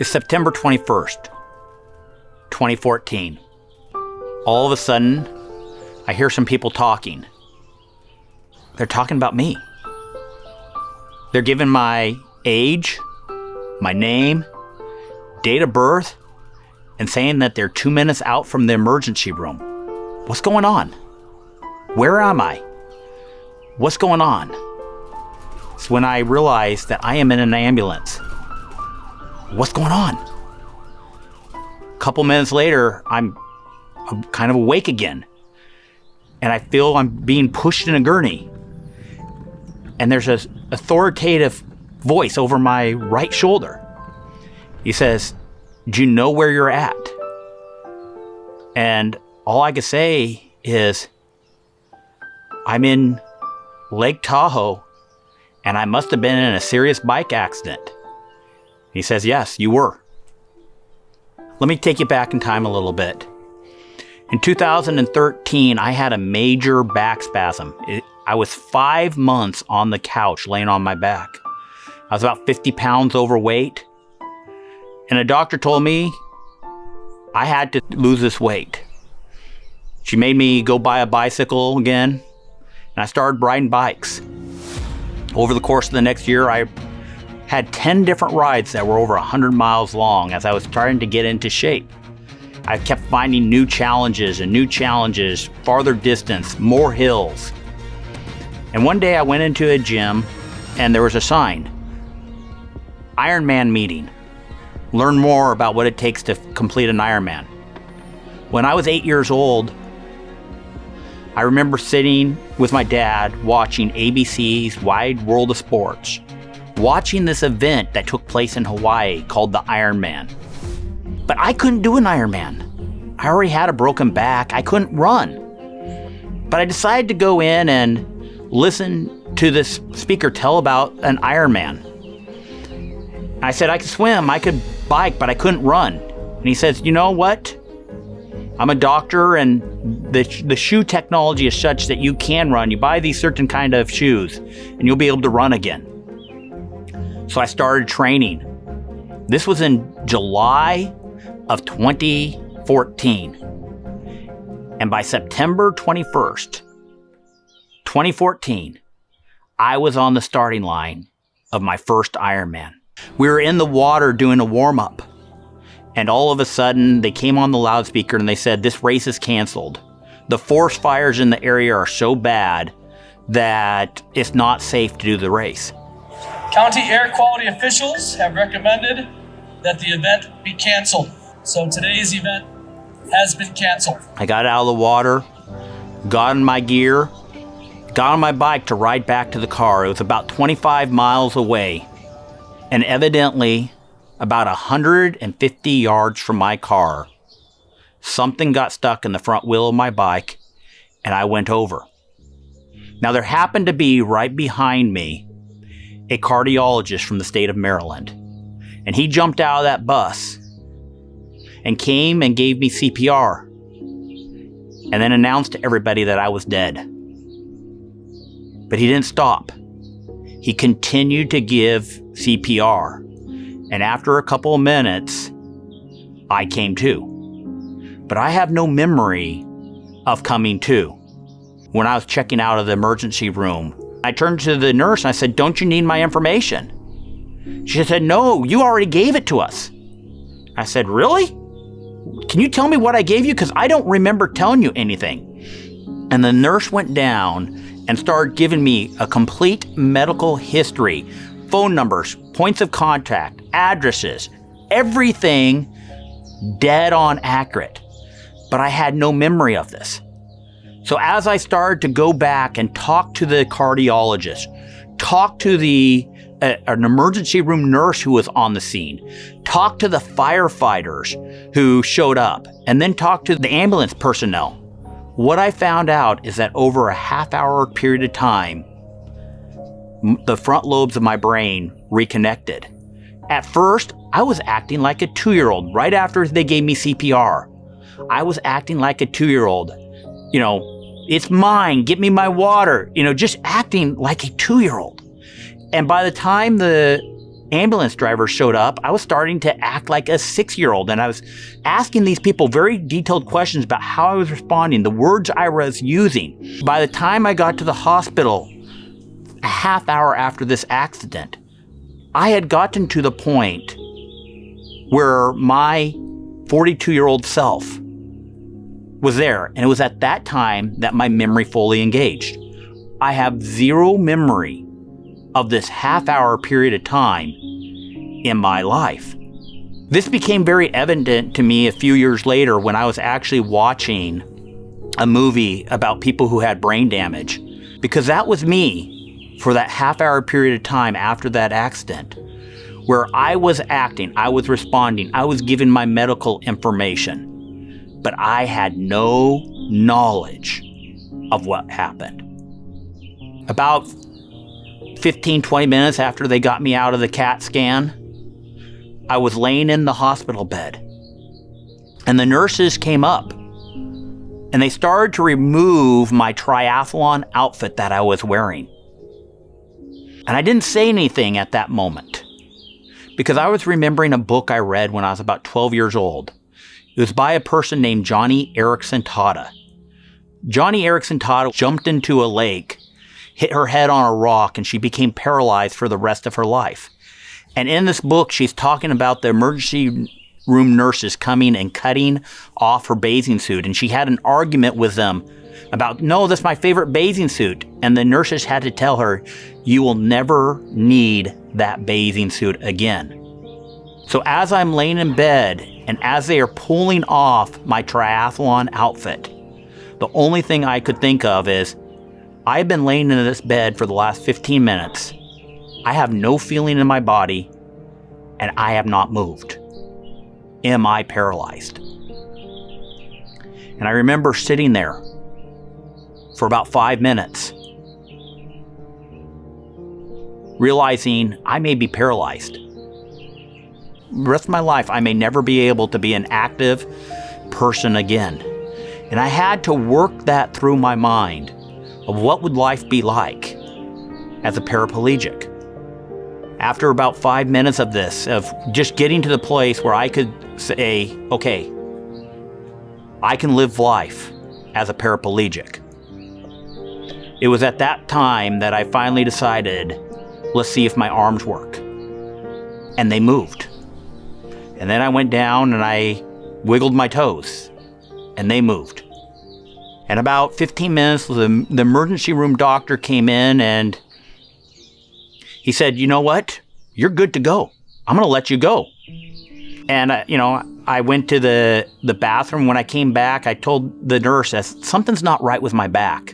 It's September 21st, 2014. All of a sudden, I hear some people talking. They're talking about me. They're giving my age, my name, date of birth, and saying that they're 2 minutes out from the emergency room. What's going on? Where am I? What's going on? It's when I realized that I am in an ambulance. What's going on? A couple minutes later, I'm kind of awake again. And I feel I'm being pushed in a gurney. And there's an authoritative voice over my right shoulder. He says, "Do you know where you're at?" And all I could say is, "I'm in Lake Tahoe, and I must have been in a serious bike accident." He says, "Yes, you were." Let me take you back in time a little bit. In 2013, I had a major back spasm. I was 5 months on the couch laying on my back. I was about 50 pounds overweight. And a doctor told me I had to lose this weight. She made me go buy a bicycle again, and I started riding bikes. Over the course of the next year, I had 10 different rides that were over 100 miles long as I was starting to get into shape. I kept finding new challenges, farther distance, more hills. And one day I went into a gym and there was a sign, Ironman meeting. Learn more about what it takes to complete an Ironman. When I was 8 years old, I remember sitting with my dad watching ABC's Wide World of Sports, watching this event that took place in Hawaii called the Ironman. But I couldn't do an Ironman. I already had a broken back. I couldn't run. But I decided to go in and listen to this speaker tell about an Ironman. I said I could swim, I could bike, but I couldn't run. And he says, "You know what? I'm a doctor, and the shoe technology is such that you can run. You buy these certain kind of shoes, and you'll be able to run again." So I started training. This was in July of 2014. And by September 21st, 2014, I was on the starting line of my first Ironman. We were in the water doing a warm-up. And all of a sudden, they came on the loudspeaker and they said, "This race is canceled. The forest fires in the area are so bad that it's not safe to do the race." County air quality officials have recommended that the event be canceled. So today's event has been canceled. I got out of the water, got in my gear, got on my bike to ride back to the car. It was about 25 miles away. And evidently, about 150 yards from my car, something got stuck in the front wheel of my bike, and I went over. Now, there happened to be right behind me a cardiologist from the state of Maryland. And he jumped out of that bus and came and gave me CPR, and then announced to everybody that I was dead. But he didn't stop. He continued to give CPR. And after a couple of minutes, I came to. But I have no memory of coming to. When I was checking out of the emergency room, I turned to the nurse and I said, "Don't you need my information?" She said, "No, you already gave it to us." I said, "Really? Can you tell me what I gave you? Because I don't remember telling you anything." And the nurse went down and started giving me a complete medical history, phone numbers, points of contact, addresses, everything dead on accurate. But I had no memory of this. So as I started to go back and talk to the cardiologist, talk to an emergency room nurse who was on the scene, talk to the firefighters who showed up, and then talk to the ambulance personnel, what I found out is that over a half-hour period of time, the front lobes of my brain reconnected. At first, I was acting like a 2-year-old. Right after they gave me CPR, I was acting like a 2-year-old. It's mine, get me my water, just acting like a 2-year-old. And by the time the ambulance driver showed up, I was starting to act like a 6-year-old, and I was asking these people very detailed questions about how I was responding, the words I was using. By the time I got to the hospital, a half hour after this accident, I had gotten to the point where my 42-year-old self was there, and it was at that time that my memory fully engaged. I have zero memory of this half-hour period of time in my life. This became very evident to me a few years later when I was actually watching a movie about people who had brain damage, because that was me for that half-hour period of time after that accident, where I was acting, I was responding, I was giving my medical information, but I had no knowledge of what happened. About 15, 20 minutes after they got me out of the CAT scan, I was laying in the hospital bed, and the nurses came up and they started to remove my triathlon outfit that I was wearing. And I didn't say anything at that moment because I was remembering a book I read when I was about 12 years old. It was by a person named Johnny Erickson Tada. Johnny Erickson Tada jumped into a lake, hit her head on a rock, and she became paralyzed for the rest of her life. And in this book, she's talking about the emergency room nurses coming and cutting off her bathing suit. And she had an argument with them about, no, that's my favorite bathing suit. And the nurses had to tell her, you will never need that bathing suit again. So as I'm laying in bed and as they are pulling off my triathlon outfit, the only thing I could think of is, I've been laying in this bed for the last 15 minutes. I have no feeling in my body, and I have not moved. Am I paralyzed? And I remember sitting there for about 5 minutes, realizing I may be paralyzed. The rest of my life, I may never be able to be an active person again. And I had to work that through my mind of what would life be like as a paraplegic. After about 5 minutes of this, of just getting to the place where I could say, okay, I can live life as a paraplegic. It was at that time that I finally decided, let's see if my arms work. And they moved. And then I went down and I wiggled my toes, and they moved. And about 15 minutes, the emergency room doctor came in and he said, you know what? You're good to go. I'm going to let you go. And, I went to the bathroom. When I came back, I told the nurse that something's not right with my back.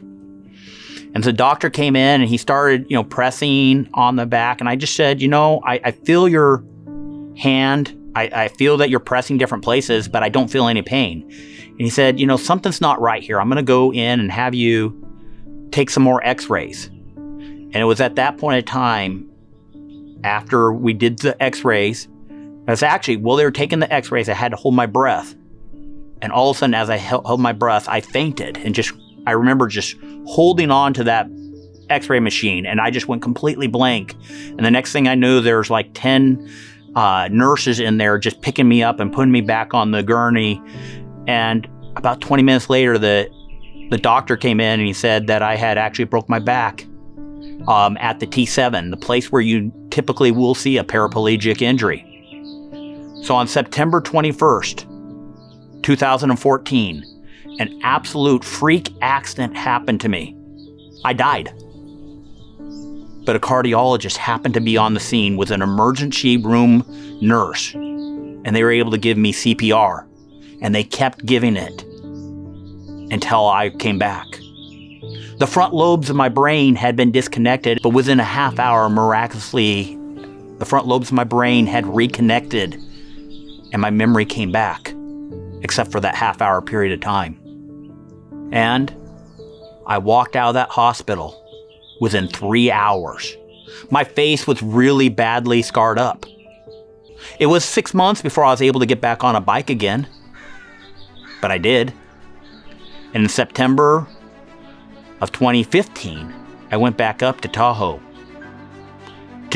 And so the doctor came in and he started, pressing on the back. And I just said, I feel your hand. I feel that you're pressing different places, but I don't feel any pain. And he said, something's not right here. I'm going to go in and have you take some more x-rays. And it was at that point in time, after we did the x-rays, I was actually, while they were taking the x-rays, I had to hold my breath. And all of a sudden, as I held my breath, I fainted. And I remember just holding on to that x-ray machine, and I just went completely blank. And the next thing I knew, there's like 10 nurses in there just picking me up and putting me back on the gurney. And about 20 minutes later, the doctor came in and he said that I had actually broke my back at the T7, the place where you typically will see a paraplegic injury. So on September 21st, 2014, an absolute freak accident happened to me. I died. But a cardiologist happened to be on the scene with an emergency room nurse, and they were able to give me CPR, and they kept giving it until I came back. The front lobes of my brain had been disconnected, but within a half hour, miraculously, the front lobes of my brain had reconnected, and my memory came back, except for that half-hour period of time. And I walked out of that hospital within 3 hours. My face was really badly scarred up. It was 6 months before I was able to get back on a bike again, but I did. And in September of 2015, I went back up to Tahoe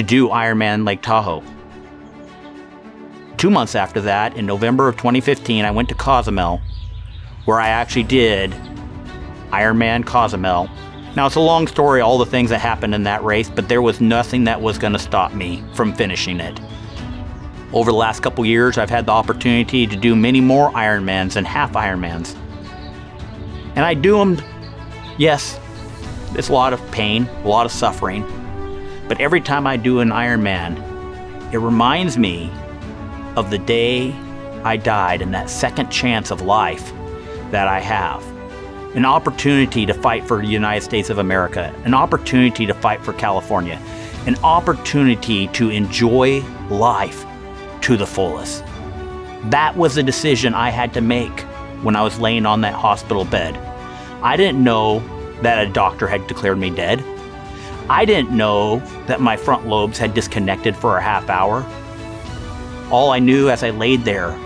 to do Ironman Lake Tahoe. 2 months after that, in November of 2015, I went to Cozumel, where I actually did Ironman Cozumel. Now, it's a long story, all the things that happened in that race, but there was nothing that was going to stop me from finishing it. Over the last couple years, I've had the opportunity to do many more Ironmans and half Ironmans. And I do them, yes, it's a lot of pain, a lot of suffering, but every time I do an Ironman, it reminds me of the day I died and that second chance of life that I have. An opportunity to fight for the United States of America, an opportunity to fight for California, an opportunity to enjoy life to the fullest. That was the decision I had to make when I was laying on that hospital bed. I didn't know that a doctor had declared me dead. I didn't know that my front lobes had disconnected for a half hour. All I knew as I laid there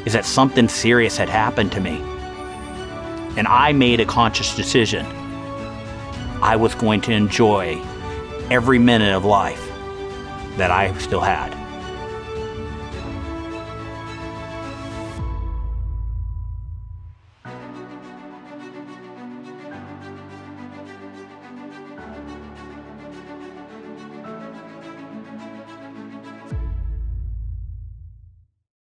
is that something serious had happened to me. And I made a conscious decision. I was going to enjoy every minute of life that I still had.